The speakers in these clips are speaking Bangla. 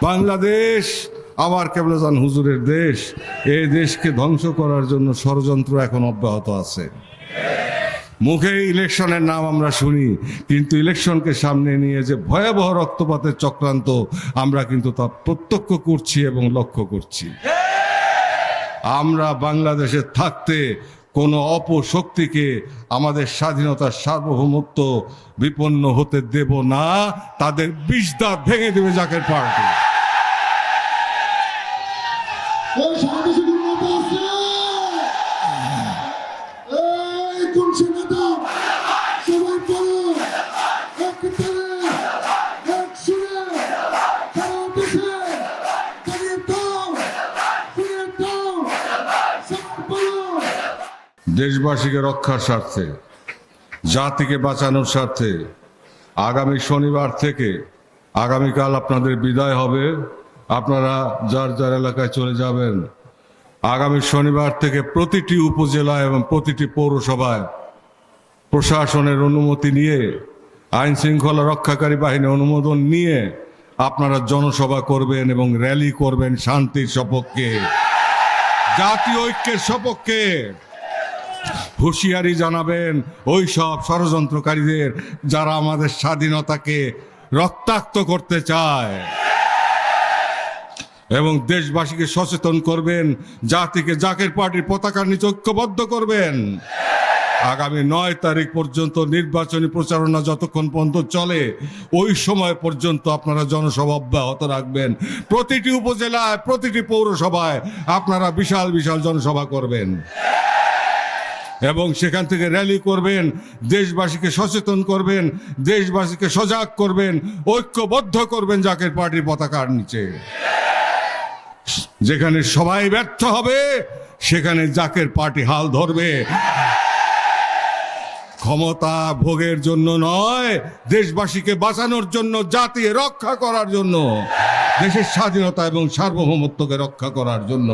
বাংলাদেশ আমার কেবলাজান হুজুরের দেশ। এই দেশকে ধ্বংস করার জন্য ষড়যন্ত্র এখন অব্যাহত আছে। মুখে ইলেকশনের নাম আমরা শুনি, কিন্তু ইলেকশনকে সামনে নিয়ে যে ভয়াবহ রক্তপাতের চক্রান্ত আমরা কিন্তু তা প্রত্যক্ষ করছি এবং লক্ষ্য করছি। আমরা বাংলাদেশে থাকতে কোনো অপশক্তিকে আমাদের স্বাধীনতার সার্বভৌমত্ব বিপন্ন হতে দেব না। তাদের বিষ দাঁত ভেঙে দেবে জাকের পার্টি। দেশবাসীকে রক্ষার স্বার্থে, জাতিকে বাঁচানোর স্বার্থে আগামী শনিবার থেকে আগামীকাল আপনাদের বিদায় হবে। আপনারা যার যার এলাকায় চলে যাবেন। আগামী শনিবার থেকে প্রতিটি উপজেলা এবং প্রতিটি পৌরসভায় প্রশাসনের অনুমতি নিয়ে, আইন শৃঙ্খলা রক্ষাকারী বাহিনীর অনুমোদন নিয়ে আপনারা জনসভা করবেন এবং র্যালি করবেন শান্তির সপক্ষে, জাতীয় ঐক্যের সপক্ষে। হুঁশিয়ারি জানাবেন ওই সব ষড়যন্ত্রকারীদের যারা আমাদের স্বাধীনতাকে রক্তাক্ত করতে চায়, এবং দেশবাসীকে সচেতন করবেন, জাতিকে জাকের পার্টির পতাকার নিচে ঐক্যবদ্ধ করবেন। আগামী 9 তারিখ পর্যন্ত নির্বাচনী প্রচারণা যতক্ষণ পর্যন্ত চলে, ওই সময় পর্যন্ত আপনারা জনসভা অব্যাহত রাখবেন। প্রতিটি উপজেলায়, প্রতিটি পৌরসভায় আপনারা বিশাল বিশাল জনসভা করবেন এবং সেখান থেকে র্যালি করবেন, দেশবাসীকে সচেতন করবেন, দেশবাসীকে সজাগ করবেন, ঐক্যবদ্ধ করবেন জাকের পার্টির পতাকার নিচে। যেখানে সবাই ব্যর্থ হবে সেখানে জাকের পার্টি হাল ধরবে। ক্ষমতা ভোগের জন্য নয়, দেশবাসীকে বাঁচানোর জন্য, জাতি রক্ষা করার জন্য, দেশের স্বাধীনতা এবং সার্বভৌমত্বকে রক্ষা করার জন্য।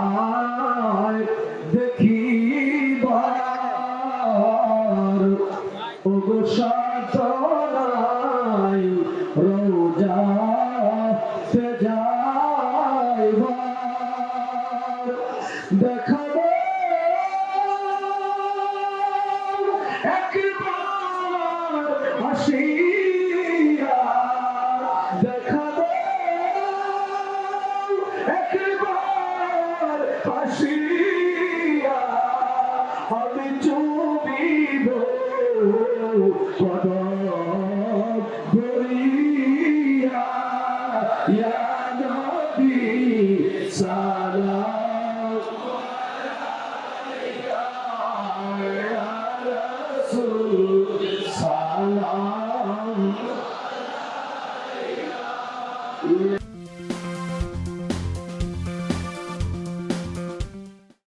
আপনায় দেখিবার ওগো সাধনায় রোজা যাইবার দেখাবো একবার আসিয়া, দেখাবো একবার আসিয়া।